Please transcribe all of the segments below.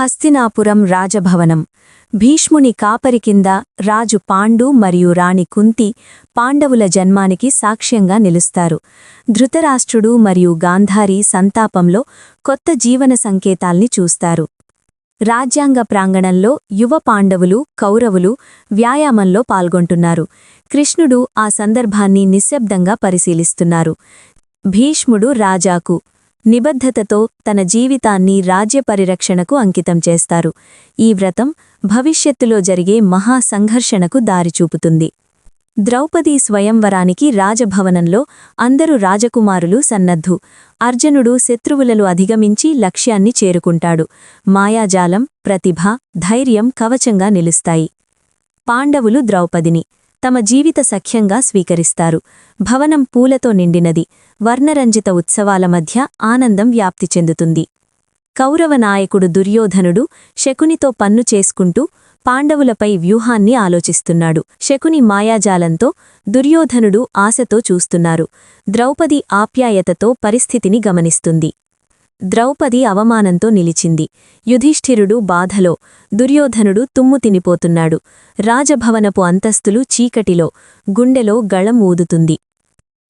హస్తినాపురం రాజభవనం. భీష్ముని కాపరి కింద రాజు పాండు మరియు రాణి కుంతి పాండవుల జన్మానికి సాక్ష్యంగా నిలుస్తారు. ధృతరాష్ట్రుడు మరియు గాంధారి సంతాపంలో కొత్త జీవన సంకేతాల్ని చూస్తారు. రాజ్యాంగ ప్రాంగణంలో యువ పాండవులు, కౌరవులు వ్యాయామంలో పాల్గొంటున్నారు. కృష్ణుడు ఆ సందర్భాన్ని నిశ్శబ్దంగా పరిశీలిస్తున్నారు. భీష్ముడు రాజాకు నిబద్ధతతో తన జీవితాన్ని రాజ్య పరిరక్షణకు అంకితం చేస్తారు. ఈ వ్రతం భవిష్యత్తులో జరిగే మహా సంఘర్షణకు దారిచూపుతుంది. ద్రౌపదీ స్వయంవరానికి రాజభవనంలో అందరు రాజకుమారులు సన్నద్ధు. అర్జునుడు శత్రువులను అధిగమించి లక్ష్యాన్ని చేరుకుంటాడు. మాయాజాలం, ప్రతిభ, ధైర్యం కవచంగా నిలుస్తాయి. పాండవులు ద్రౌపదిని తమ జీవిత సఖ్యంగా స్వీకరిస్తారు. భవనం పూలతో నిండినది. వర్ణరంజిత ఉత్సవాల మధ్య ఆనందం వ్యాప్తి చెందుతుంది. కౌరవ నాయకుడు దుర్యోధనుడు శకునితో పన్ను చేసుకుంటూ పాండవులపై వ్యూహాన్ని ఆలోచిస్తున్నాడు. శకుని మాయాజాలంతో దుర్యోధనుడు ఆశతో చూస్తున్నారు. ద్రౌపది ఆప్యాయతతో పరిస్థితిని గమనిస్తుంది. ద్రౌపది అవమానంతో నిలిచింది. యుధిష్ఠిరుడు బాధలో, దుర్యోధనుడు తుమ్ము తినిపోతున్నాడు. రాజభవనపు అంతస్తులు చీకటిలో, గుండెలో గళం ఊదుతుంది.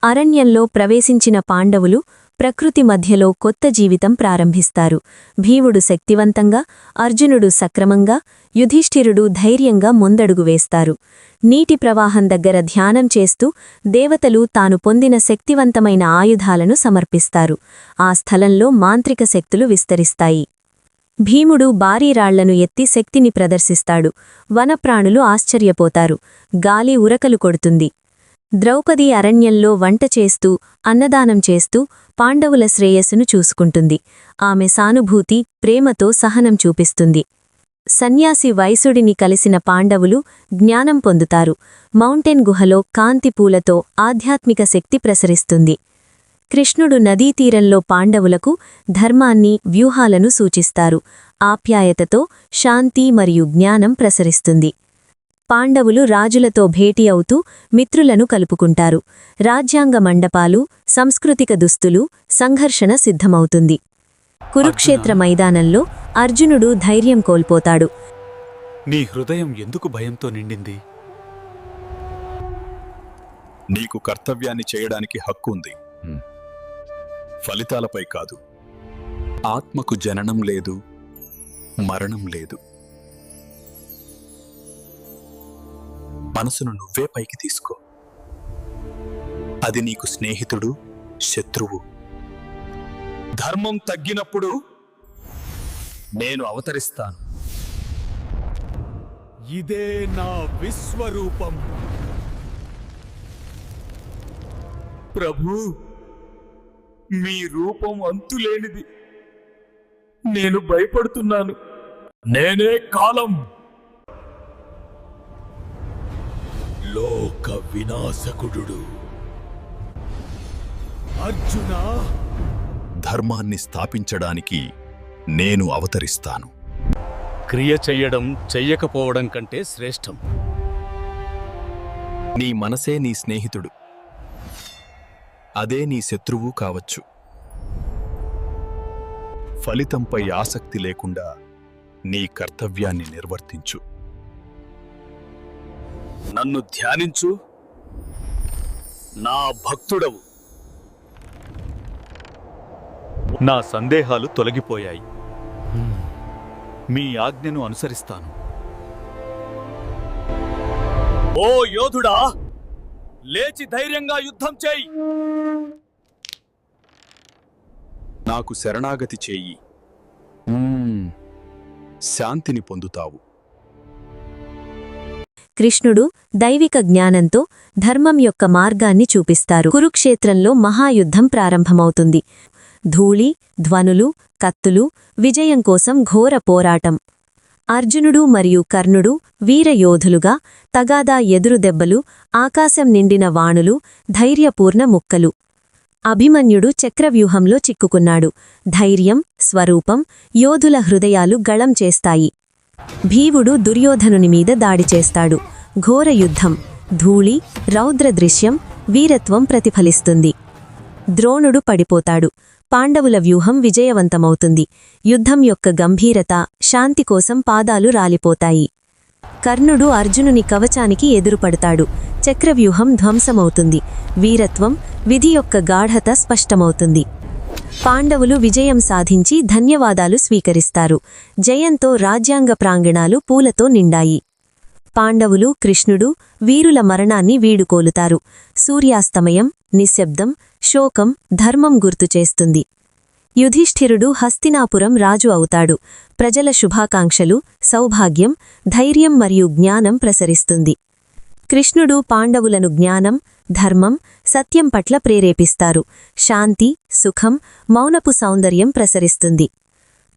అరణ్యంలో ప్రవేశించిన పాండవులు ప్రకృతి మధ్యలో కొత్త జీవితం ప్రారంభిస్తారు. భీముడు శక్తివంతంగా, అర్జునుడు సక్రమంగా, యుధిష్ఠిరుడు ధైర్యంగా ముందడుగు వేస్తారు. నీటి ప్రవాహం దగ్గర ధ్యానం చేస్తూ దేవతలు తాను పొందిన శక్తివంతమైన ఆయుధాలను సమర్పిస్తారు. ఆ స్థలంలో మాంత్రిక శక్తులు విస్తరిస్తాయి. భీముడు భారీ రాళ్లను ఎత్తి శక్తిని ప్రదర్శిస్తాడు. వనప్రాణులు ఆశ్చర్యపోతారు. గాలి ఉరకలు కొడుతుంది. ద్రౌపది అరణ్యంలో వంట చేస్తూ, అన్నదానం చేస్తూ పాండవుల శ్రేయస్సును చూసుకుంటుంది. ఆమె సానుభూతి, ప్రేమతో సహనం చూపిస్తుంది. సన్యాసి వైసుడిని కలిసిన పాండవులు జ్ఞానం పొందుతారు. మౌంటైన్ గుహలో కాంతి పూలతో ఆధ్యాత్మిక శక్తి ప్రసరిస్తుంది. కృష్ణుడు నదీతీరంలో పాండవులకు ధర్మాన్ని, వ్యూహాలను సూచిస్తారు. ఆప్యాయతతో శాంతి మరియు జ్ఞానం ప్రసరిస్తుంది. పాండవులు రాజులతో భేటీ అవుతూ మిత్రులను కలుపుకుంటారు. రాజ్యాంగ మండపాలు, సాంస్కృతిక దుస్తులు, సంఘర్షణ సిద్ధమవుతుంది. కురుక్షేత్ర మైదానంలో అర్జునుడు ధైర్యం కోల్పోతాడు. నీ హృదయం ఎందుకు భయంతో నిండింది? నీకు కర్తవ్యాన్ని చేయడానికి హక్కు ఉంది, ఫలితాలపై కాదు. ఆత్మకు జననం లేదు, మరణం లేదు. మనసును నువ్వే పైకి తీసుకో. అది నీకు స్నేహితుడు, శత్రువు. ధర్మం తగ్గినప్పుడు నేను అవతరిస్తాను. ఇదే నా విశ్వరూపం. ప్రభు, మీ రూపం అంతులేనిది. నేను భయపడుతున్నాను. నేనే కాలం. లోక వినాశకుడు అర్జునా, ధర్మాన్ని స్థాపించడానికి నేను అవతరిస్తాను. క్రియ చెయ్యడం చెయ్యకపోవడం కంటే శ్రేష్టం. నీ మనసే నీ స్నేహితుడు, అదే నీ శత్రువు కావచ్చు. ఫలితంపై ఆసక్తి లేకుండా నీ కర్తవ్యాన్ని నిర్వర్తించు. నన్ను ధ్యానించు, నా భక్తుడవు. నా సందేహాలు తొలగిపోయాయి. మీ ఆజ్ఞను అనుసరిస్తాను. ఓ యోధుడా, లేచి ధైర్యంగా యుద్ధం చేయి. నాకు శరణాగతి చేయి. శాంతిని పొందుతావు. కృష్ణుడు దైవిక జ్ఞానంతో ధర్మం యొక్క మార్గాన్ని చూపిస్తారు. కురుక్షేత్రంలో మహాయుద్ధం ప్రారంభమవుతుంది. ధూళి, ధ్వనులు, కత్తులు, విజయం కోసం ఘోర పోరాటం. అర్జునుడు మరియు కర్ణుడు వీరయోధులుగా, తగాదా ఎదురుదెబ్బలు, ఆకాశం నిండిన వాణులు, ధైర్యపూర్ణ ముక్కలు. అభిమన్యుడు చక్రవ్యూహంలో చిక్కుకున్నాడు. ధైర్యం, స్వరూపం, యోధుల హృదయాలు గళం చేస్తాయి. భీముడు దుర్యోధనుని మీద దాడి చేస్తాడు. ఘోర యుద్ధం, ధూళి, రౌద్ర దృశ్యం, వీరత్వం ప్రతిఫలిస్తుంది. ద్రోణుడు పడిపోతాడు. పాండవుల వ్యూహం విజయవంతమవుతుంది. యుద్ధం యొక్క గంభీరత, శాంతి కోసం పాదాలు రాలిపోతాయి. కర్ణుడు అర్జునుని కవచానికి ఎదురుపడతాడు. చక్రవ్యూహం ధ్వంసమవుతుంది. వీరత్వం, విధి యొక్క గాఢత స్పష్టమవుతుంది. పాండవులు విజయం సాధించి ధన్యవాదాలు స్వీకరిస్తారు. జయంతో రాజ్యాంగ ప్రాంగణాలు పూలతో నిండాయి. పాండవులు, కృష్ణుడు వీరుల మరణాన్ని వీడుకోలుతారు. సూర్యాస్తమయం, నిశ్శబ్దం, శోకం ధర్మం గుర్తుచేస్తుంది. యుధిష్ఠిరుడు హస్తినాపురం రాజు అవుతాడు. ప్రజల శుభాకాంక్షలు, సౌభాగ్యం, ధైర్యం మరియు జ్ఞానం ప్రసరిస్తుంది. కృష్ణుడు పాండవులను జ్ఞానం, ధర్మం, సత్యం పట్ల ప్రేరేపిస్తారు. శాంతి, సుఖం, మౌనపు సౌందర్యం ప్రసరిస్తుంది.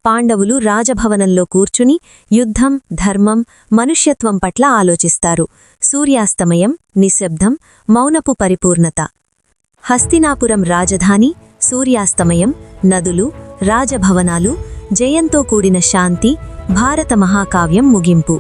పాండవులు రాజభవనంలో కూర్చుని యుద్ధం, ధర్మం, మనుష్యత్వం పట్ల ఆలోచిస్తారు. సూర్యాస్తమయం, నిశ్శబ్దం, మౌనపు పరిపూర్ణత. హస్తినాపురం రాజధాని, సూర్యాస్తమయం, నదులు, రాజభవనాలు, జయంతో కూడిన శాంతి, భారత మహాకావ్యం ముగింపు.